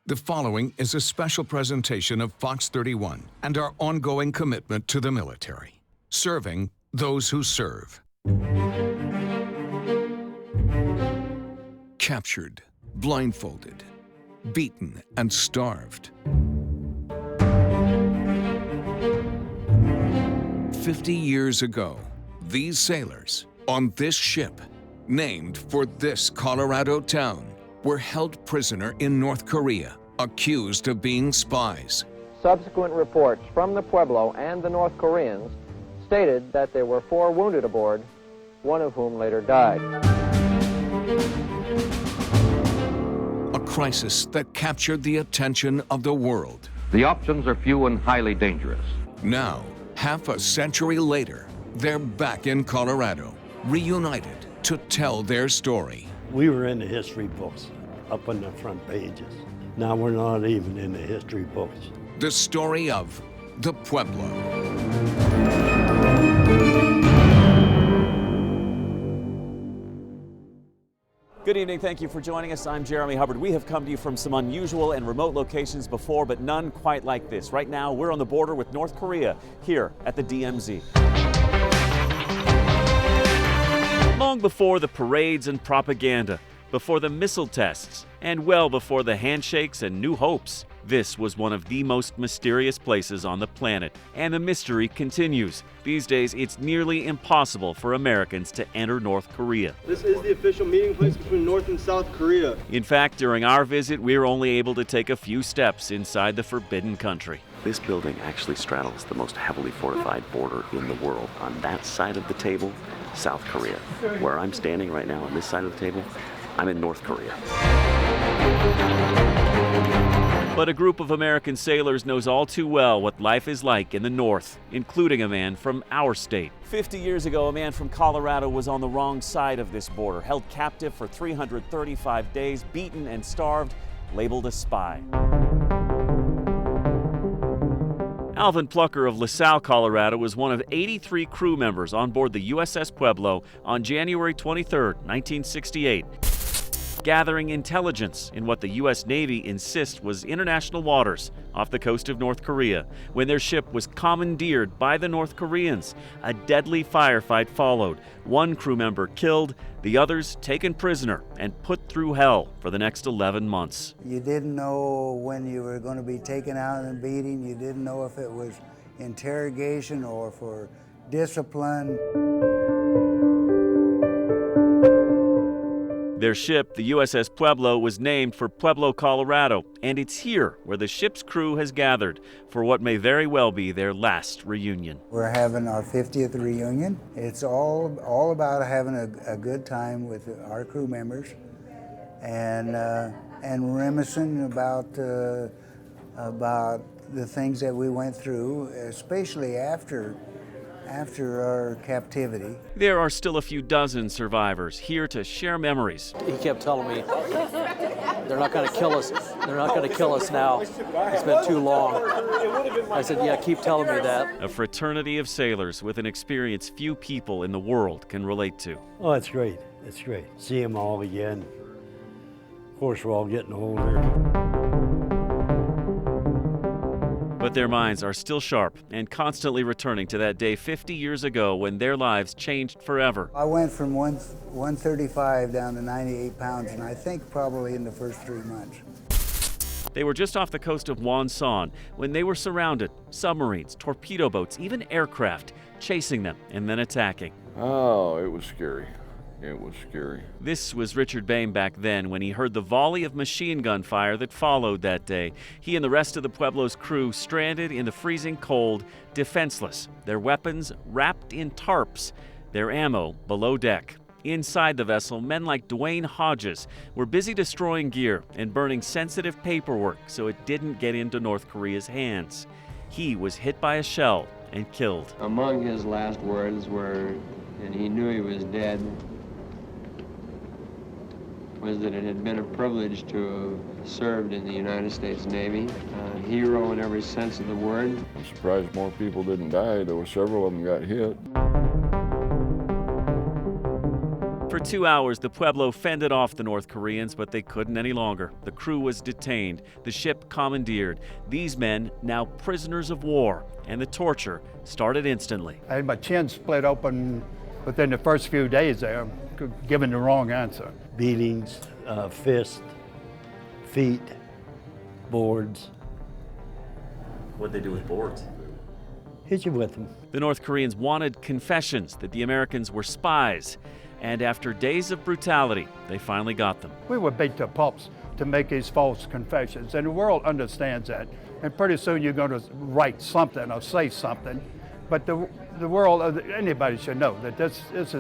The following is a special presentation of Fox 31 and our ongoing commitment to the military, serving those who serve. Captured, blindfolded, beaten, and starved. 50 years ago, these sailors on this ship, named for this Colorado town, were held prisoner in North Korea, accused of being spies. Subsequent reports from the Pueblo and the North Koreans stated that there were 4 wounded aboard, one of whom later died. A crisis that captured the attention of the world. The options are few and highly dangerous. Now, half a century later, they're back in Colorado, reunited to tell their story. We were in the history books, up on the front pages. Now we're not even in the history books. The story of the Pueblo. Good evening, thank you for joining us. I'm Jeremy Hubbard. We have come to you from some unusual and remote locations before, but none quite like this. Right now, we're on the border with North Korea, here at the DMZ. Long before the parades and propaganda, before the missile tests, and well before the handshakes and new hopes, this was one of the most mysterious places on the planet. And the mystery continues. These days, it's nearly impossible for Americans to enter North Korea. This is the official meeting place between North and South Korea. In fact, during our visit, we were only able to take a few steps inside the forbidden country. This building actually straddles the most heavily fortified border in the world. On that side of the table, South Korea. Where I'm standing right now on this side of the table, I'm in North Korea. But a group of American sailors knows all too well what life is like in the North, including a man from our state. 50 years ago, a man from Colorado was on the wrong side of this border, held captive for 335 days, beaten and starved, labeled a spy. Alvin Plucker of LaSalle, Colorado, was one of 83 crew members on board the USS Pueblo on January 23, 1968. Gathering intelligence in what the U.S. Navy insists was international waters off the coast of North Korea. When their ship was commandeered by the North Koreans, a deadly firefight followed. One crew member killed, the others taken prisoner and put through hell for the next 11 months. You didn't know when you were going to be taken out and beating. You didn't know if it was interrogation or for discipline. Their ship, the USS Pueblo, was named for Pueblo, Colorado, and it's here where the ship's crew has gathered for what may very well be their last reunion. We're having our 50th reunion. It's all about having a good time with our crew members and reminiscing about the things that we went through, especially after our captivity. There are still a few dozen survivors here to share memories. He kept telling me, they're not going to kill us. They're not going to kill us now. It's been too long. I said, yeah, keep telling me that. A fraternity of sailors with an experience few people in the world can relate to. Oh, it's great. It's great. See them all again. Of course, we're all getting older. But their minds are still sharp and constantly returning to that day 50 years ago when their lives changed forever. I went from 135 down to 98 pounds, and I think probably in the first 3 months. They were just off the coast of Wonsan when they were surrounded. Submarines, torpedo boats, even aircraft chasing them and then attacking. Oh, it was scary. It was scary. This was Richard Bain back then when he heard the volley of machine gun fire that followed that day. He and the rest of the Pueblo's crew stranded in the freezing cold, defenseless, their weapons wrapped in tarps, their ammo below deck. Inside the vessel, men like Dwayne Hodges were busy destroying gear and burning sensitive paperwork so it didn't get into North Korea's hands. He was hit by a shell and killed. Among his last words were, and he knew he was dead, was that it had been a privilege to have served in the United States Navy. A hero in every sense of the word. I'm surprised more people didn't die. There were several of them got hit. For 2 hours, the Pueblo fended off the North Koreans, but they couldn't any longer. The crew was detained, the ship commandeered. These men, now prisoners of war, and the torture started instantly. I had my chin split open within the first few days there, giving the wrong answer. Beatings, fists, feet, boards. What'd they do with boards? Hit you with them. The North Koreans wanted confessions that the Americans were spies. And after days of brutality, they finally got them. We were beat to pulps to make these false confessions, and the world understands that. And pretty soon you're going to write something or say something. But the world, anybody should know that this is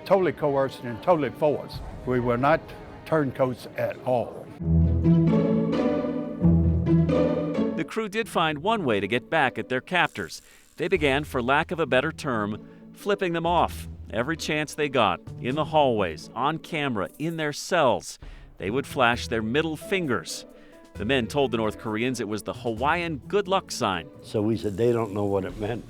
totally coerced and totally forced. We were not turncoats at all. The crew did find one way to get back at their captors. They began, for lack of a better term, flipping them off. Every chance they got, in the hallways, on camera, in their cells, they would flash their middle fingers. The men told the North Koreans it was the Hawaiian good luck sign. So we said they don't know what it meant.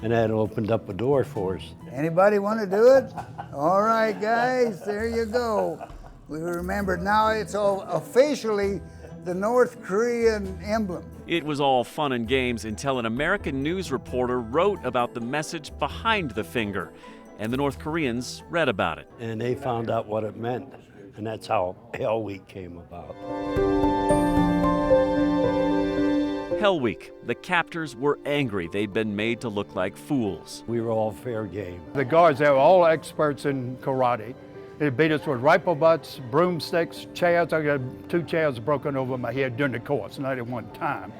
And that opened up a door for us. Anybody want to do it? All right, guys, there you go. We remember now it's all officially the North Korean emblem. It was all fun and games until an American news reporter wrote about the message behind the finger, and the North Koreans read about it. And they found out what it meant, and that's how Hell Week came about. Hell Week. The captors were angry they'd been made to look like fools. We were all fair game. The guards, they were all experts in karate. They beat us with rifle butts, broomsticks, chairs. I got 2 chairs broken over my head during the course, not at one time.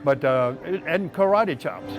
But, and karate chops.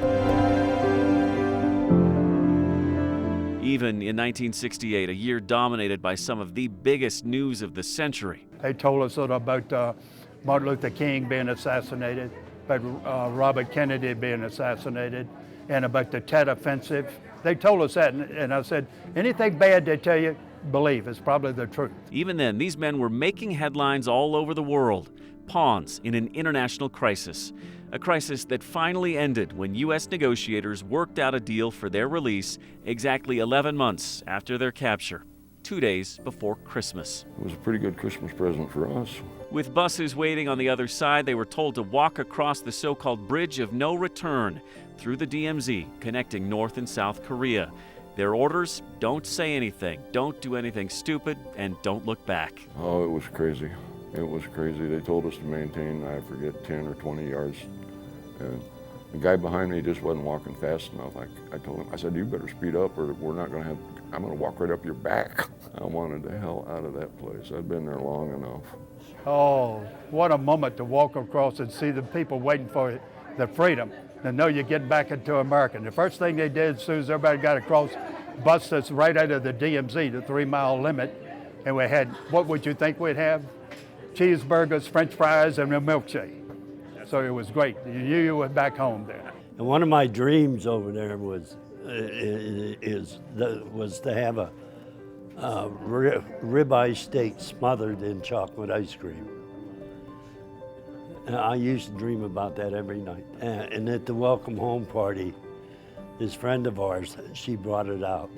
Even in 1968, a year dominated by some of the biggest news of the century. They told us about Martin Luther King being assassinated, about Robert Kennedy being assassinated, and about the Tet Offensive. They told us that, and I said, anything bad they tell you, believe, it's probably the truth. Even then, these men were making headlines all over the world, pawns in an international crisis. A crisis that finally ended when U.S. negotiators worked out a deal for their release exactly 11 months after their capture, 2 days before Christmas. It was a pretty good Christmas present for us. With buses waiting on the other side, they were told to walk across the so-called Bridge of No Return through the DMZ, connecting North and South Korea. Their orders: don't say anything, don't do anything stupid, and don't look back. Oh, it was crazy. It was crazy. They told us to maintain, I forget, 10 or 20 yards. And the guy behind me just wasn't walking fast enough. I told him, I said, you better speed up or we're not going to have, I'm going to walk right up your back. I wanted the hell out of that place. I'd been there long enough. Oh, what a moment to walk across and see the people waiting for the freedom. And know you're getting back into America. And the first thing they did, as soon as everybody got across, bust us right out of the DMZ, the 3-mile limit. And we had, what would you think we'd have? Cheeseburgers, French fries, and a milkshake. So it was great. You knew you were back home there. And one of my dreams over there was to have a ribeye steak smothered in chocolate ice cream. And I used to dream about that every night. And at the welcome home party, this friend of ours, she brought it out.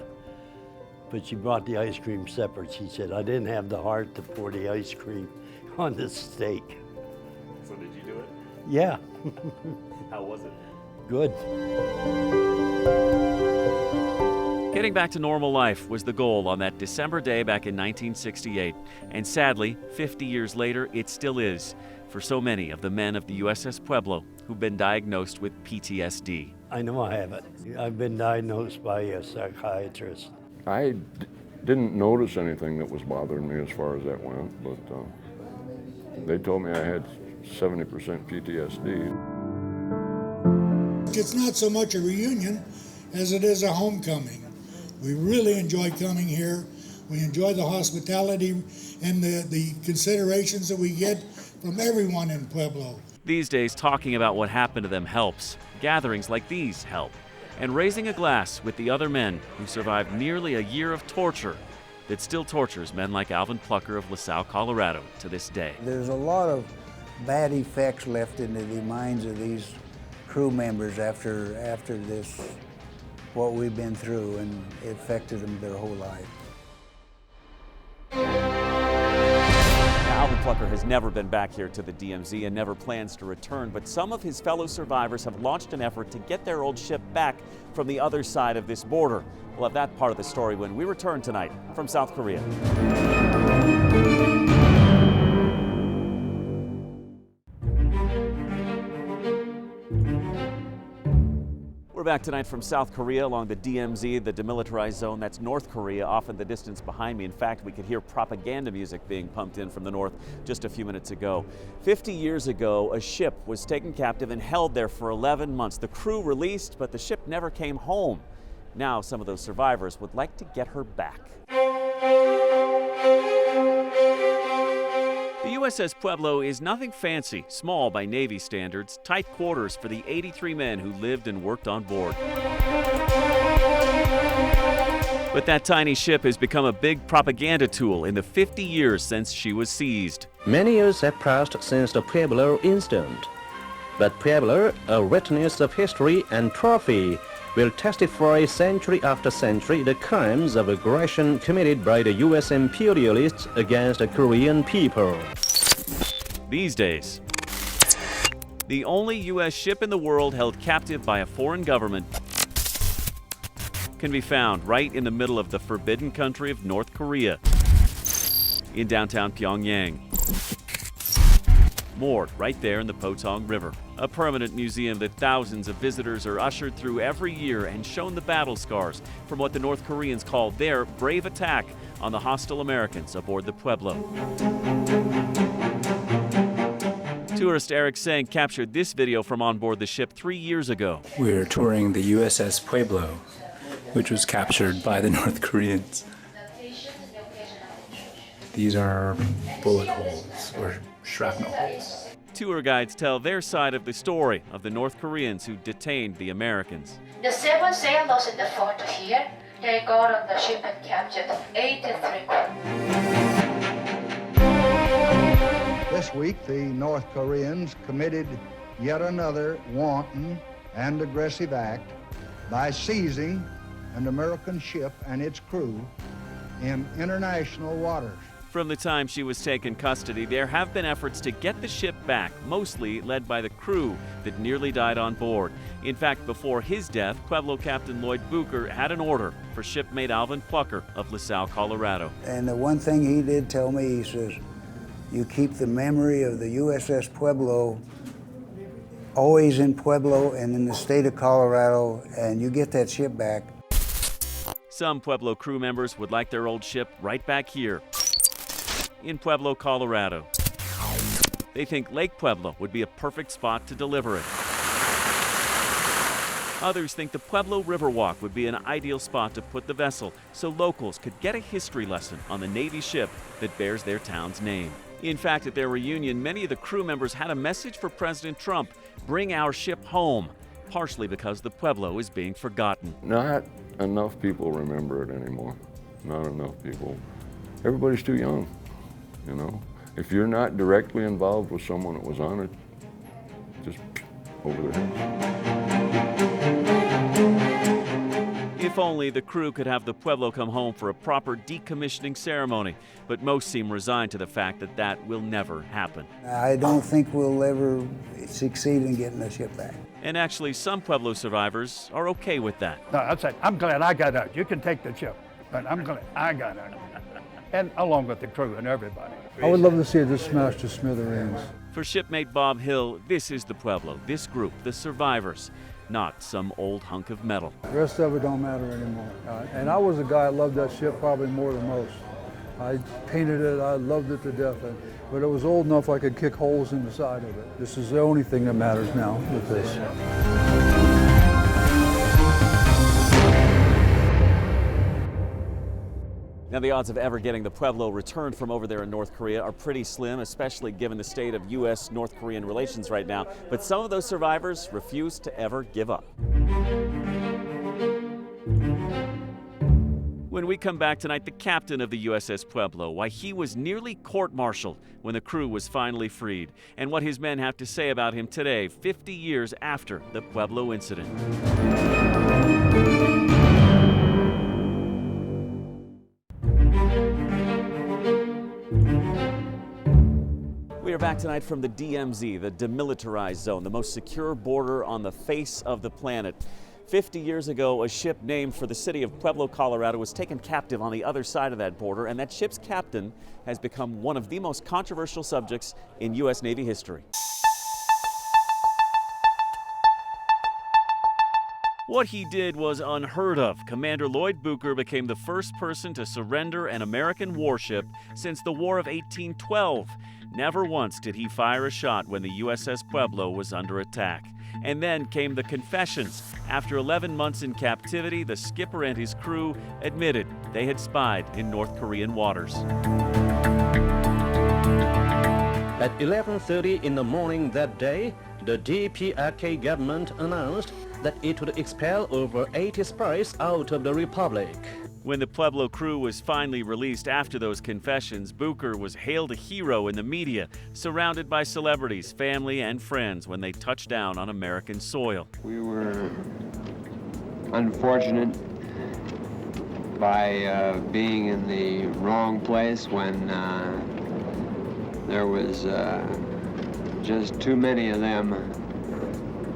But she brought the ice cream separate. She said, I didn't have the heart to pour the ice cream on the steak. So did you do it? Yeah. How was it? Good. Getting back to normal life was the goal on that December day back in 1968. And sadly, 50 years later, it still is for so many of the men of the USS Pueblo who've been diagnosed with PTSD. I know I have it. I've been diagnosed by a psychiatrist. I didn't notice anything that was bothering me as far as that went, but they told me I had 70% PTSD. It's not so much a reunion as it is a homecoming. We really enjoy coming here. We enjoy the hospitality and the considerations that we get from everyone in Pueblo. These days, talking about what happened to them helps. Gatherings like these help. And raising a glass with the other men who survived nearly a year of torture that still tortures men like Alvin Plucker of LaSalle, Colorado, to this day. There's a lot of bad effects left into the minds of these crew members after this, what we've been through, and it affected them their whole life. Alvin Plucker has never been back here to the DMZ and never plans to return, but some of his fellow survivors have launched an effort to get their old ship back from the other side of this border. We'll have that part of the story when we return tonight from South Korea. We're back tonight from South Korea along the DMZ, the demilitarized zone. That's North Korea, off in the distance behind me. In fact, we could hear propaganda music being pumped in from the north just a few minutes ago. 50 years ago, a ship was taken captive and held there for 11 months. The crew released, but the ship never came home. Now, some of those survivors would like to get her back. The USS Pueblo is nothing fancy, small by Navy standards, tight quarters for the 83 men who lived and worked on board. But that tiny ship has become a big propaganda tool in the 50 years since she was seized. Many years have passed since the Pueblo incident. But Pueblo, a witness of history and trophy, will testify century after century the crimes of aggression committed by the U.S. imperialists against the Korean people. These days, the only U.S. ship in the world held captive by a foreign government can be found right in the middle of the forbidden country of North Korea, in downtown Pyongyang. Moored right there in the Potong River, a permanent museum that thousands of visitors are ushered through every year and shown the battle scars from what the North Koreans call their brave attack on the hostile Americans aboard the Pueblo. Tourist Eric Sang captured this video from on board the ship 3 years ago. We're touring the USS Pueblo, which was captured by the North Koreans. These are bullet holes or shrapnel holes. Tour guides tell their side of the story of the North Koreans who detained the Americans. The 7 sailors in the photo here, they got on the ship and captured 83 crew. This week, the North Koreans committed yet another wanton and aggressive act by seizing an American ship and its crew in international waters. From the time she was taken custody, there have been efforts to get the ship back, mostly led by the crew that nearly died on board. In fact, before his death, Pueblo Captain Lloyd Bucher had an order for shipmate Alvin Plucker of LaSalle, Colorado. And the one thing he did tell me, he says, you keep the memory of the USS Pueblo always in Pueblo and in the state of Colorado, and you get that ship back. Some Pueblo crew members would like their old ship right back here in Pueblo, Colorado. They think Lake Pueblo would be a perfect spot to deliver it. Others think the Pueblo Riverwalk would be an ideal spot to put the vessel so locals could get a history lesson on the Navy ship that bears their town's name. In fact, at their reunion, many of the crew members had a message for President Trump: bring our ship home, partially because the Pueblo is being forgotten. Not enough people remember it anymore. Not enough people. Everybody's too young, you know. If you're not directly involved with someone that was on it, just over their heads. If only the crew could have the Pueblo come home for a proper decommissioning ceremony, but most seem resigned to the fact that that will never happen. I don't think we'll ever succeed in getting the ship back. And actually, some Pueblo survivors are okay with that. No, I said, I'm glad I got out. You can take the ship, but I'm glad I got out. And along with the crew and everybody. I would love to see it just smashed to smithereens. For shipmate Bob Hill, this is the Pueblo, this group, the survivors, not some old hunk of metal. The rest of it don't matter anymore. And I was a guy that loved that ship probably more than most. I painted it, I loved it to death, but it was old enough I could kick holes in the side of it. This is the only thing that matters now with this. Now, the odds of ever getting the Pueblo returned from over there in North Korea are pretty slim, especially given the state of U.S.-North Korean relations right now. But some of those survivors refuse to ever give up. When we come back tonight, the captain of the USS Pueblo, why he was nearly court-martialed when the crew was finally freed, and what his men have to say about him today, 50 years after the Pueblo incident. back tonight from the DMZ, the demilitarized zone, the most secure border on the face of the planet. 50 years ago, a ship named for the city of Pueblo, Colorado, was taken captive on the other side of that border, and that ship's captain has become one of the most controversial subjects in U.S. Navy history. What he did was unheard of. Commander Lloyd Bucher became the first person to surrender an American warship since the War of 1812. Never once did he fire a shot when the USS Pueblo was under attack. And then came the confessions. After 11 months in captivity, the skipper and his crew admitted they had spied in North Korean waters. At 11:30 in the morning that day, the DPRK government announced that it would expel over 80 spies out of the Republic. When the Pueblo crew was finally released after those confessions, Bucher was hailed a hero in the media, surrounded by celebrities, family, and friends when they touched down on American soil. We were unfortunate by being in the wrong place when there was just too many of them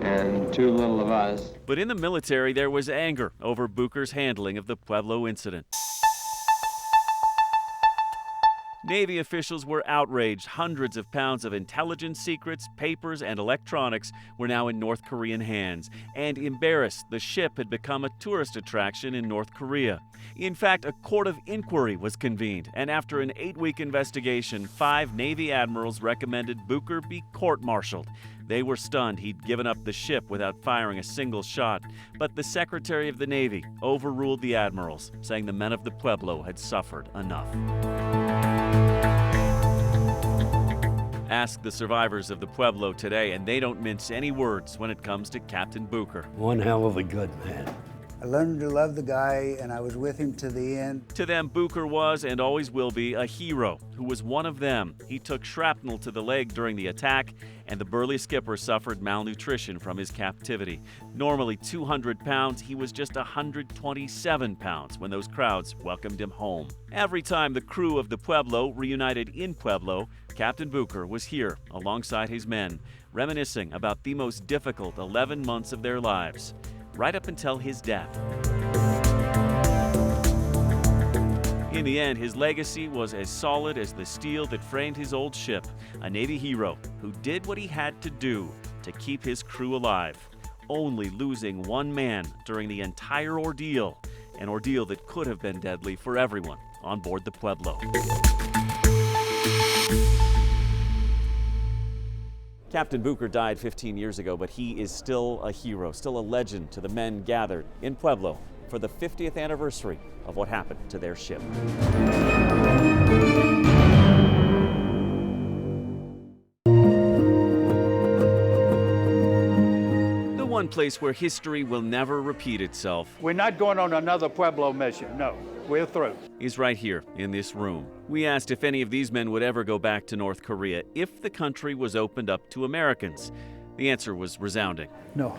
and too little of us. But in the military, there was anger over Bucher's handling of the Pueblo incident. Navy officials were outraged. Hundreds of pounds of intelligence secrets, papers, and electronics were now in North Korean hands. And embarrassed, the ship had become a tourist attraction in North Korea. In fact, a court of inquiry was convened, and after an 8-week investigation, 5 Navy admirals recommended Bucher be court-martialed. They were stunned he'd given up the ship without firing a single shot. But the Secretary of the Navy overruled the admirals, saying the men of the Pueblo had suffered enough. Ask the survivors of the Pueblo today, and they don't mince any words when it comes to Captain Bucher. One hell of a good man. I learned to love the guy, and I was with him to the end. To them, Bucher was and always will be a hero who was one of them. He took shrapnel to the leg during the attack, and the burly skipper suffered malnutrition from his captivity. Normally 200 pounds, he was just 127 pounds when those crowds welcomed him home. Every time the crew of the Pueblo reunited in Pueblo, Captain Bucher was here alongside his men, reminiscing about the most difficult 11 months of their lives, right up until his death. In the end, his legacy was as solid as the steel that framed his old ship, a Navy hero who did what he had to do to keep his crew alive, only losing one man during the entire ordeal, an ordeal that could have been deadly for everyone on board the Pueblo. Captain Bucher died 15 years ago, but he is still a hero, still a legend to the men gathered in Pueblo for the 50th anniversary of what happened to their ship. The one place where history will never repeat itself. We're not going on another Pueblo mission, no. We're through. Is right here in this room. We asked if any of these men would ever go back to North Korea if the country was opened up to Americans. The answer was resounding. No.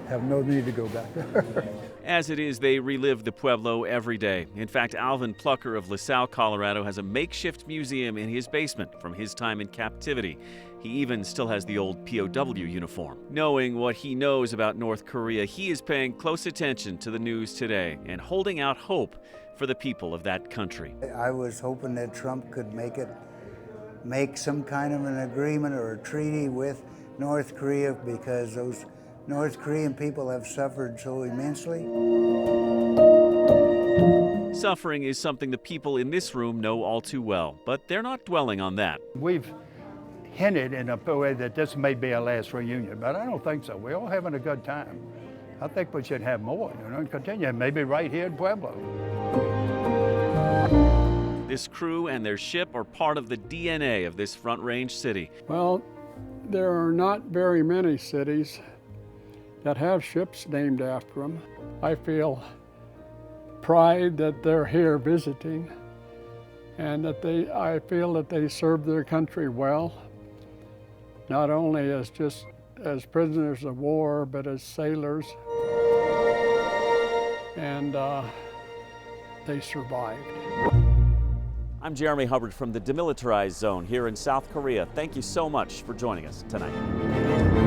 Have no need to go back there. As it is, they relive the Pueblo every day. In fact, Alvin Plucker of LaSalle, Colorado, has a makeshift museum in his basement from his time in captivity. He even still has the old POW uniform. Knowing what he knows about North Korea, he is paying close attention to the news today and holding out hope for the people of that country. I was hoping that Trump could make some kind of an agreement or a treaty with North Korea, because those North Korean people have suffered so immensely. Suffering is something the people in this room know all too well, but they're not dwelling on that. We've hinted in a way that this may be our last reunion, but I don't think so. We're all having a good time. I think we should have more, and continue, maybe right here in Pueblo. This crew and their ship are part of the DNA of this Front Range city. Well, there are not very many cities that have ships named after them. I feel pride that they're here visiting, and that I feel that they serve their country well, not only as prisoners of war, but as sailors, and they survived. I'm Jeremy Hubbard from the Demilitarized Zone here in South Korea. Thank you so much for joining us tonight.